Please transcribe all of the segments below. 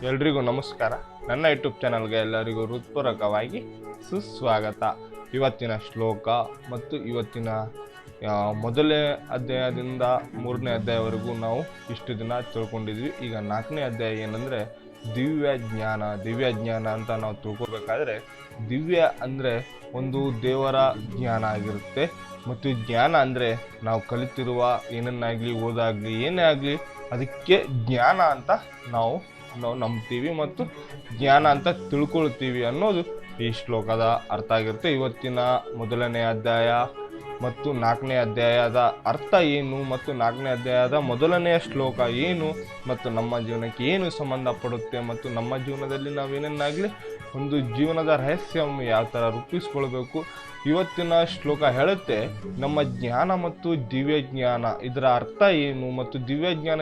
ಎಲ್ರಿಗೂ ನಮಸ್ಕಾರ. ನನ್ನ ಯೂಟ್ಯೂಬ್ ಚಾನಲ್ಗೆ ಎಲ್ಲರಿಗೂ ಹೃತ್ಪೂರ್ವಕವಾಗಿ ಸುಸ್ವಾಗತ. ಇವತ್ತಿನ ಶ್ಲೋಕ ಮತ್ತು ಇವತ್ತಿನ ಮೊದಲನೇ ಅಧ್ಯಾಯದಿಂದ 3ನೇ ಅಧ್ಯಾಯವರೆಗೂ ನಾವು ಇಷ್ಟು ದಿನ ತಿಳ್ಕೊಂಡಿದ್ವಿ. ಈಗ 4ನೇ ಅಧ್ಯಾಯ ಏನಂದರೆ ದಿವ್ಯ ಜ್ಞಾನ ಅಂತ ನಾವು ತಿಳ್ಕೊಬೇಕಾದ್ರೆ, ದಿವ್ಯ ಅಂದರೆ ಒಂದು ದೇವರ ಜ್ಞಾನ ಆಗಿರುತ್ತೆ. ಮತ್ತು ಜ್ಞಾನ ಅಂದರೆ ನಾವು ಕಲಿತಿರುವ ಏನನ್ನಾಗಲಿ ಓದಾಗಲಿ ಏನೇ ಆಗಲಿ ಅದಕ್ಕೆ ಜ್ಞಾನ ಅಂತ ನಾವು ನಂಬ್ತೀವಿ ಮತ್ತು ಜ್ಞಾನ ಅಂತ ತಿಳ್ಕೊಳ್ತೀವಿ ಅನ್ನೋದು ಈ ಶ್ಲೋಕದ ಅರ್ಥ ಆಗಿರುತ್ತೆ. ಇವತ್ತಿನ ಮೊದಲನೇ ಅಧ್ಯಾಯ ಮತ್ತು 4ನೇ ಅಧ್ಯಾಯದ ಅರ್ಥ ಏನು ಮತ್ತು 4ನೇ ಅಧ್ಯಾಯದ ಮೊದಲನೆಯ ಶ್ಲೋಕ ಏನು ಮತ್ತು ನಮ್ಮ ಜೀವನಕ್ಕೆ ಏನು ಸಂಬಂಧಪಡುತ್ತೆ ಮತ್ತು ನಮ್ಮ ಜೀವನದಲ್ಲಿ ನಾವೇನೇನಾಗಲಿ ಒಂದು ಜೀವನದ ರಹಸ್ಯವನ್ನು ಯಾವ ಥರ ರೂಪಿಸ್ಕೊಳ್ಬೇಕು, ಇವತ್ತಿನ ಶ್ಲೋಕ ಹೇಳುತ್ತೆ. ನಮ್ಮ ಜ್ಞಾನ ಮತ್ತು ದಿವ್ಯ ಜ್ಞಾನ ಇದರ ಅರ್ಥ ಏನು ಮತ್ತು ದಿವ್ಯ ಜ್ಞಾನ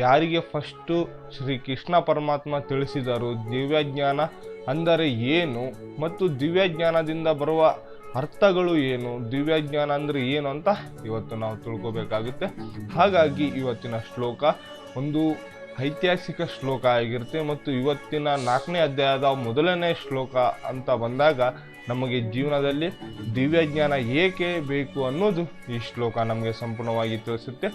ಯಾರಿಗೆ ಫಸ್ಟು ಶ್ರೀ ಕೃಷ್ಣ ಪರಮಾತ್ಮ ತಿಳಿಸಿದರು, ದಿವ್ಯ ಜ್ಞಾನ ಅಂದರೆ ಏನು ಮತ್ತು ದಿವ್ಯ ಜ್ಞಾನದಿಂದ ಬರುವ ಅರ್ಥಗಳು ಏನು, ದಿವ್ಯ ಜ್ಞಾನ ಅಂದರೆ ಏನು ಅಂತ ಇವತ್ತು ನಾವು ತಿಳ್ಕೊಬೇಕಾಗುತ್ತೆ. ಹಾಗಾಗಿ ಇವತ್ತಿನ ಶ್ಲೋಕ ಒಂದು ಐತಿಹಾಸಿಕ ಶ್ಲೋಕ ಆಗಿರುತ್ತೆ. ಮತ್ತು ಇವತ್ತಿನ 4ನೇ ಅಧ್ಯಾಯದ ಮೊದಲನೇ ಶ್ಲೋಕ ಅಂತ ಬಂದಾಗ ನಮಗೆ ಜೀವನದಲ್ಲಿ ದಿವ್ಯ ಜ್ಞಾನ ಏಕೆ ಬೇಕು ಅನ್ನೋದು ಈ ಶ್ಲೋಕ ನಮಗೆ ಸಂಪೂರ್ಣವಾಗಿ ತಿಳಿಸುತ್ತೆ.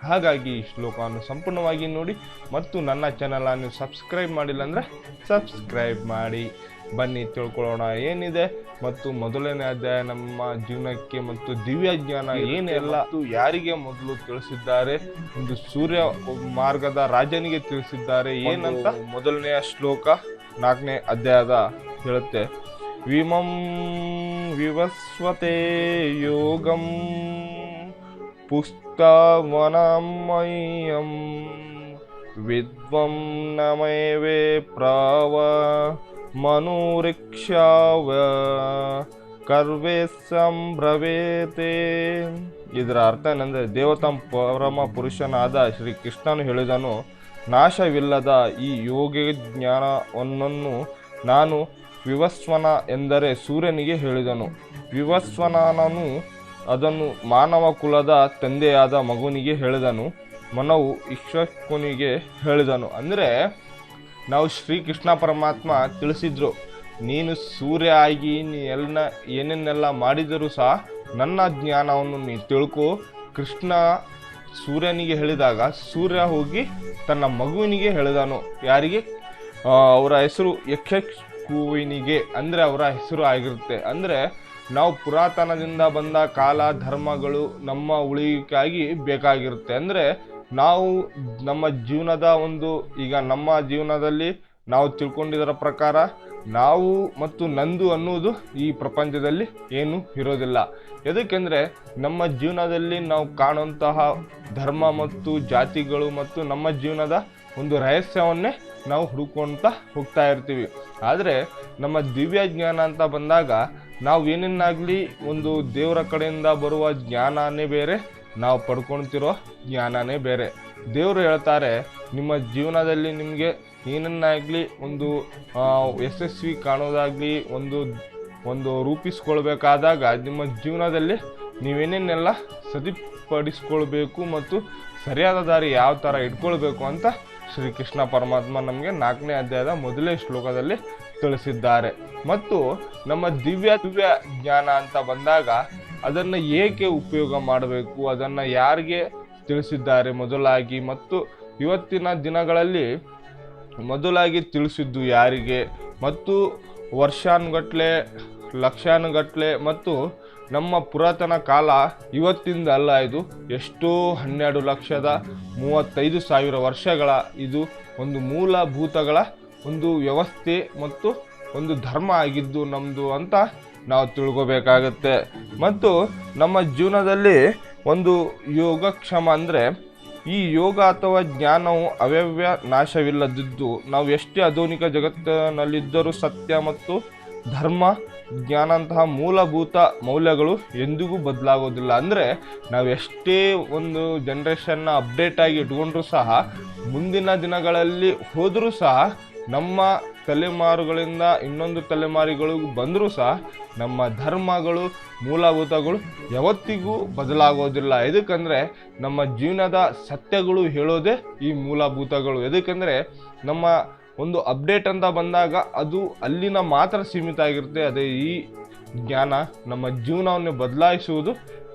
ಹಾಗಾಗಿ ಈ ಶ್ಲೋಕವನ್ನು ಸಂಪೂರ್ಣವಾಗಿ ನೋಡಿ ಮತ್ತು ನನ್ನ ಚಾನಲನ್ನು ಸಬ್ಸ್ಕ್ರೈಬ್ ಮಾಡಿಲ್ಲ ಅಂದರೆ ಸಬ್ಸ್ಕ್ರೈಬ್ ಮಾಡಿ. ಬನ್ನಿ ತಿಳ್ಕೊಳ್ಳೋಣ ಏನಿದೆ ಮತ್ತು ಮೊದಲನೇ ಅಧ್ಯಾಯ ನಮ್ಮ ಜೀವನಕ್ಕೆ ಮತ್ತು ದಿವ್ಯ ಜ್ಞಾನ ಏನೆಲ್ಲ ಯಾರಿಗೆ ಮೊದಲು ತಿಳಿಸಿದ್ದಾರೆ, ಒಂದು ಸೂರ್ಯ ಮಾರ್ಗದ ರಾಜನಿಗೆ ತಿಳಿಸಿದ್ದಾರೆ ಏನಂತ ಮೊದಲನೆಯ ಶ್ಲೋಕ 4ನೇ ಅಧ್ಯಾಯದ ಹೇಳುತ್ತೆ. ವಿಮಂ ವಿವಸ್ವತೆ ಯೋಗಂ ಪುಸ್ತವನಮಯಂ ವಿದ್ವಂ ನಮೈವೇ ಪ್ರಾವ ಮನುರಿಕ್ಷಾವ ಕರ್ವೇ ಸಂಭ್ರವೇತೆ. ಇದರ ಅರ್ಥ ಏನಂದರೆ, ದೇವತಾ ಪರಮ ಪುರುಷನಾದ ಶ್ರೀ ಕೃಷ್ಣನು ಹೇಳಿದನು, ನಾಶವಿಲ್ಲದ ಈ ಯೋಗ ಜ್ಞಾನವನ್ನು ನಾನು ವಿವಸ್ವನ ಎಂದರೆ ಸೂರ್ಯನಿಗೆ ಹೇಳಿದನು. ವಿವಸ್ವನನು ಅದನ್ನು ಮಾನವ ಕುಲದ ತಂದೆಯಾದ ಮಗುವಿಗೆ ಹೇಳಿದನು. ಮನವು ಇಕ್ಷ್ವಾಕುನಿಗೆ ಹೇಳಿದನು. ಅಂದರೆ ನಾವು ಶ್ರೀಕೃಷ್ಣ ಪರಮಾತ್ಮ ತಿಳಿಸಿದ್ರು, ನೀನು ಸೂರ್ಯ ಆಗಿ ಏನೇನೆಲ್ಲ ಮಾಡಿದರೂ ಸಹ ನನ್ನ ಜ್ಞಾನವನ್ನು ನೀ ತಿಳ್ಕೊ. ಕೃಷ್ಣ ಸೂರ್ಯನಿಗೆ ಹೇಳಿದಾಗ ಸೂರ್ಯ ಹೋಗಿ ತನ್ನ ಮಗುವಿನಿಗೆ ಹೇಳಿದನು. ಯಾರಿಗೆ? ಅವರ ಹೆಸರು ಯಕ್ಷಕುವಿನಿಗೆ, ಅಂದರೆ ಅವರ ಹೆಸರು ಆಗಿರುತ್ತೆ. ಅಂದರೆ ನಾವು ಪುರಾತನದಿಂದ ಬಂದ ಕಾಲ ಧರ್ಮಗಳು ನಮ್ಮ ಉಳಿವಿಗಾಗಿ ಬೇಕಾಗಿರುತ್ತೆ. ಅಂದರೆ ನಾವು ನಮ್ಮ ಜೀವನದ ಈಗ ನಮ್ಮ ಜೀವನದಲ್ಲಿ ನಾವು ತಿಳ್ಕೊಂಡಿದ್ದರ ಪ್ರಕಾರ ನಾವು ಮತ್ತು ನಂದು ಅನ್ನೋದು ಈ ಪ್ರಪಂಚದಲ್ಲಿ ಏನೂ ಇರೋದಿಲ್ಲ. ಎದಕ್ಕೆಂದರೆ ನಮ್ಮ ಜೀವನದಲ್ಲಿ ನಾವು ಕಾಣುವಂತಹ ಧರ್ಮ ಮತ್ತು ಜಾತಿಗಳು ಮತ್ತು ನಮ್ಮ ಜೀವನದ ಒಂದು ರಹಸ್ಯವನ್ನೇ ನಾವು ಹುಡುಕೊಂತ ಹೋಗ್ತಾ ಇರ್ತೀವಿ. ಆದರೆ ನಮ್ಮ ದಿವ್ಯ ಜ್ಞಾನ ಅಂತ ಬಂದಾಗ ನಾವು ಏನೇನಾಗಲಿ ಒಂದು ದೇವರ ಕಡೆಯಿಂದ ಬರುವ ಜ್ಞಾನನೇ ಬೇರೆ, ನಾವು ಪಡ್ಕೊಳ್ತಿರೋ ಜ್ಞಾನನೇ ಬೇರೆ. ದೇವರು ಹೇಳ್ತಾರೆ, ನಿಮ್ಮ ಜೀವನದಲ್ಲಿ ನಿಮಗೆ ಏನನ್ನಾಗಲಿ ಒಂದು ಯಶಸ್ವಿ ಕಾಣೋದಾಗಲಿ ಒಂದು ರೂಪಿಸ್ಕೊಳ್ಬೇಕಾದಾಗ ನಿಮ್ಮ ಜೀವನದಲ್ಲಿ ನೀವೇನೇನೆಲ್ಲ ಸರಿಪಡಿಸ್ಕೊಳ್ಬೇಕು ಮತ್ತು ಸರಿಯಾದ ದಾರಿ ಯಾವ ಥರ ಇಟ್ಕೊಳ್ಬೇಕು ಅಂತ ಶ್ರೀಕೃಷ್ಣ ಪರಮಾತ್ಮ ನಮಗೆ 4ನೇ ಅಧ್ಯಾಯದ ಮೊದಲೇ ಶ್ಲೋಕದಲ್ಲಿ ತಿಳಿಸಿದ್ದಾರೆ. ಮತ್ತು ನಮ್ಮ ದಿವ್ಯ ಜ್ಞಾನ ಅಂತ ಬಂದಾಗ ಅದನ್ನು ಏಕೆ ಉಪಯೋಗ ಮಾಡಬೇಕು, ಅದನ್ನು ಯಾರಿಗೆ ತಿಳಿಸಿದ್ದಾರೆ ಮೊದಲಾಗಿ ಮತ್ತು ಇವತ್ತಿನ ದಿನಗಳಲ್ಲಿ ಮೊದಲಾಗಿ ತಿಳಿಸಿದ್ದು ಯಾರಿಗೆ ಮತ್ತು ವರ್ಷಾನುಗಟ್ಲೆ ಲಕ್ಷಾನುಗಟ್ಲೆ ಮತ್ತು ನಮ್ಮ ಪುರಾತನ ಕಾಲ ಇವತ್ತಿಂದ ಅಲ್ಲ, ಇದು ಎಷ್ಟೋ 12,35,000 ವರ್ಷಗಳ ಇದು ಒಂದು ಮೂಲಭೂತಗಳ ಒಂದು ವ್ಯವಸ್ಥೆ ಮತ್ತು ಒಂದು ಧರ್ಮ ಆಗಿದ್ದು ನಮ್ಮದು ಅಂತ ನಾವು ತಿಳ್ಕೊಬೇಕಾಗತ್ತೆ. ಮತ್ತು ನಮ್ಮ ಜೀವನದಲ್ಲಿ ಒಂದು ಯೋಗಕ್ಷೇಮ ಅಂದರೆ ಈ ಯೋಗ ಅಥವಾ ಜ್ಞಾನವು ಅವ್ಯವ್ಯ ನಾಶವಿಲ್ಲದಿದ್ದು ನಾವು ಎಷ್ಟೇ ಆಧುನಿಕ ಜಗತ್ತಿನಲ್ಲಿದ್ದರೂ ಸತ್ಯ ಮತ್ತು ಧರ್ಮ ಜ್ಞಾನಂತಹ ಮೂಲಭೂತ ಮೌಲ್ಯಗಳು ಎಂದಿಗೂ ಬದಲಾಗೋದಿಲ್ಲ. ಅಂದರೆ ನಾವು ಎಷ್ಟೇ ಒಂದು ಜನ್ರೇಷನ್ನ ಅಪ್ಡೇಟ್ ಆಗಿ ಇಟ್ಕೊಂಡ್ರೂ ಸಹ ಮುಂದಿನ ದಿನಗಳಲ್ಲಿ ಹೋದರೂ ಸಹ ನಮ್ಮ ತಲೆಮಾರುಗಳಿಂದ ಇನ್ನೊಂದು ತಲೆಮಾರುಗಳಿಗೂ ಬಂದರೂ ಸಹ ನಮ್ಮ ಧರ್ಮಗಳು ಮೂಲಭೂತಗಳು ಯಾವತ್ತಿಗೂ ಬದಲಾಗೋದಿಲ್ಲ. ಎದಕ್ಕಂದರೆ ನಮ್ಮ ಜೀವನದ ಸತ್ಯಗಳು ಹೇಳೋದೇ ಈ ಮೂಲಭೂತಗಳು. ಎದಕ್ಕಂದರೆ ನಮ್ಮ ಒಂದು ಅಪ್ಡೇಟ್ ಅಂತ ಬಂದಾಗ ಅದು ಅಲ್ಲಿನ ಮಾತ್ರ ಸೀಮಿತ ಆಗಿರುತ್ತೆ. ಅದೇ ಈ ಜ್ಞಾನ ನಮ್ಮ ಜೀವನವನ್ನು ಬದಲಾಯಿಸುವುದು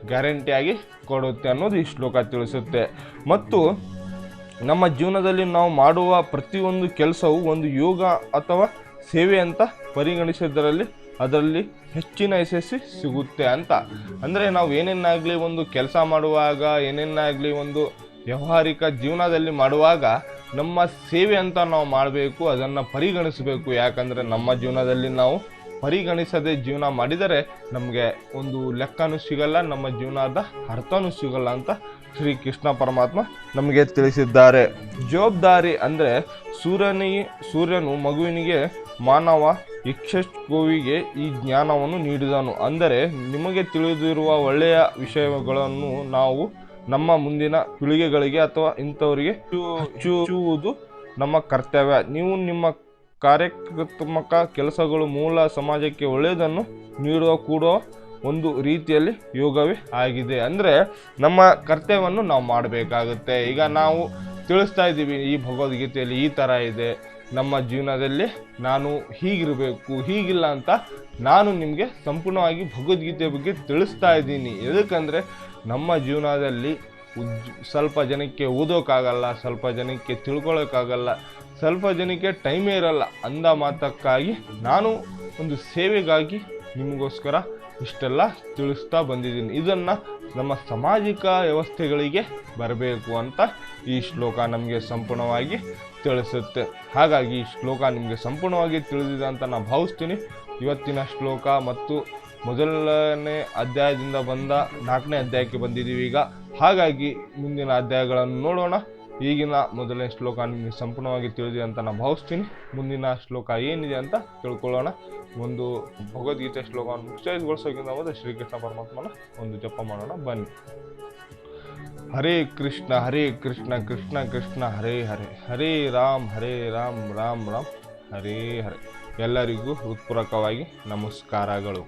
ಗ್ಯಾರಂಟಿಯಾಗಿ ಕೊಡುತ್ತೆ ಅನ್ನೋದು ಈ ಶ್ಲೋಕ ತಿಳಿಸುತ್ತೆ. ಮತ್ತು ನಮ್ಮ ಜೀವನದಲ್ಲಿ ನಾವು ಮಾಡುವ ಪ್ರತಿಯೊಂದು ಕೆಲಸವು ಒಂದು ಯೋಗ ಅಥವಾ ಸೇವೆ ಅಂತ ಪರಿಗಣಿಸೋದರಲ್ಲಿ ಅದರಲ್ಲಿ ಹೆಚ್ಚಿನ ಯಶಸ್ಸು ಸಿಗುತ್ತೆ ಅಂತ. ಅಂದರೆ ನಾವು ಏನೇನಾಗಲಿ ಒಂದು ಕೆಲಸ ಮಾಡುವಾಗ, ಏನೇನಾಗಲಿ ಒಂದು ವ್ಯಾವಹಾರಿಕ ಜೀವನದಲ್ಲಿ ಮಾಡುವಾಗ ನಮ್ಮ ಸೇವೆ ಅಂತ ನಾವು ಮಾಡಬೇಕು, ಅದನ್ನು ಪರಿಗಣಿಸಬೇಕು. ಯಾಕಂದರೆ ನಮ್ಮ ಜೀವನದಲ್ಲಿ ನಾವು ಪರಿಗಣಿಸದೆ ಜೀವನ ಮಾಡಿದರೆ ನಮಗೆ ಒಂದು ಲೆಕ್ಕನೂ ಸಿಗಲ್ಲ, ನಮ್ಮ ಜೀವನದ ಅರ್ಥನೂ ಸಿಗಲ್ಲ ಅಂತ ಶ್ರೀ ಕೃಷ್ಣ ಪರಮಾತ್ಮ ನಮಗೆ ತಿಳಿಸಿದ್ದಾರೆ. ಜವಾಬ್ದಾರಿ ಅಂದರೆ ಸೂರ್ಯನು ಮಗುವಿನಿಗೆ ಮಾನವ ಯಕ್ಷಗೋವಿಗೆ ಈ ಜ್ಞಾನವನ್ನು ನೀಡಿದನು. ಅಂದರೆ ನಿಮಗೆ ತಿಳಿದಿರುವ ಒಳ್ಳೆಯ ವಿಷಯಗಳನ್ನು ನಾವು ನಮ್ಮ ಮುಂದಿನ ಪೀಳಿಗೆಗಳಿಗೆ ಅಥವಾ ಇಂಥವರಿಗೆ ಹಂಚುವುದು ನಮ್ಮ ಕರ್ತವ್ಯ. ನೀವು ನಿಮ್ಮ ಕಾರ್ಯಾತ್ಮಕ ಕೆಲಸಗಳು ಮೂಲ ಸಮಾಜಕ್ಕೆ ಒಳ್ಳೆಯದನ್ನು ನೀಡುವ ಕೂಡ ಒಂದು ರೀತಿಯಲ್ಲಿ ಯೋಗವೇ ಆಗಿದೆ. ಅಂದರೆ ನಮ್ಮ ಕರ್ತವ್ಯವನ್ನು ನಾವು ಮಾಡಬೇಕಾಗುತ್ತೆ. ಈಗ ನಾವು ತಿಳಿಸ್ತಾ ಇದ್ದೀವಿ ಈ ಭಗವದ್ಗೀತೆಯಲ್ಲಿ ಈ ಥರ ಇದೆ, ನಮ್ಮ ಜೀವನದಲ್ಲಿ ನಾನು ಹೀಗಿರಬೇಕು, ಹೀಗಿಲ್ಲ ಅಂತ ನಾನು ನಿಮಗೆ ಸಂಪೂರ್ಣವಾಗಿ ಭಗವದ್ಗೀತೆ ಬಗ್ಗೆ ತಿಳಿಸ್ತಾ ಇದ್ದೀನಿ. ಎದಕ್ಕಂದರೆ ನಮ್ಮ ಜೀವನದಲ್ಲಿ ಸ್ವಲ್ಪ ಜನಕ್ಕೆ ಓದೋಕ್ಕಾಗಲ್ಲ, ಸ್ವಲ್ಪ ಜನಕ್ಕೆ ತಿಳ್ಕೊಳ್ಳೋಕ್ಕಾಗಲ್ಲ, ಸ್ವಲ್ಪ ಜನಕ್ಕೆ ಟೈಮೇ ಇರಲ್ಲ ಅಂದ ಮಾತಕ್ಕಾಗಿ ನಾನು ಒಂದು ಸೇವೆಗಾಗಿ ನಿಮಗೋಸ್ಕರ ಇಷ್ಟೆಲ್ಲ ತಿಳಿಸ್ತಾ ಬಂದಿದ್ದೀನಿ. ಇದನ್ನು ನಮ್ಮ ಸಾಮಾಜಿಕ ವ್ಯವಸ್ಥೆಗಳಿಗೆ ಬರಬೇಕು ಅಂತ ಈ ಶ್ಲೋಕ ನಮಗೆ ಸಂಪೂರ್ಣವಾಗಿ ತಿಳಿಸುತ್ತೆ. ಹಾಗಾಗಿ ಈ ಶ್ಲೋಕ ನಿಮಗೆ ಸಂಪೂರ್ಣವಾಗಿ ತಿಳಿದಿದೆ ಅಂತ ನಾನು ಭಾವಿಸ್ತೀನಿ. ಇವತ್ತಿನ ಶ್ಲೋಕ ಮತ್ತು ಮೊದಲನೇ ಅಧ್ಯಾಯದಿಂದ ಬಂದ 4ನೇ ಅಧ್ಯಾಯಕ್ಕೆ ಬಂದಿದ್ದೀವಿ ಈಗ. ಹಾಗಾಗಿ ಮುಂದಿನ ಅಧ್ಯಾಯಗಳನ್ನು ನೋಡೋಣ. ಈಗಿನ ಮೊದಲನೇ ಶ್ಲೋಕ ನಿಮಗೆ ಸಂಪೂರ್ಣವಾಗಿ ತಿಳಿದಿದೆ ಅಂತ ನಾನು ಭಾವಿಸ್ತೀನಿ. ಮುಂದಿನ ಶ್ಲೋಕ ಏನಿದೆ ಅಂತ ತಿಳ್ಕೊಳ್ಳೋಣ. ಒಂದು ಭಗವದ್ಗೀತೆ ಶ್ಲೋಕವನ್ನು ಮುಕ್ತಾಯಗೊಳಿಸೋಕ್ಕಿಂತ ಮೊದಲು ಶ್ರೀಕೃಷ್ಣ ಪರಮಾತ್ಮನ ಒಂದು ಜಪ ಮಾಡೋಣ ಬನ್ನಿ. ಹರೇ ಕೃಷ್ಣ ಕೃಷ್ಣ ಕೃಷ್ಣ ಹರೇ ಹರೇ, ಹರೇ ರಾಮ್ ರಾಮ್ ರಾಮ್ ಹರೇ ಹರೇ. ಎಲ್ಲರಿಗೂ ಹೃತ್ಪೂರ್ವಕವಾಗಿ ನಮಸ್ಕಾರಗಳು.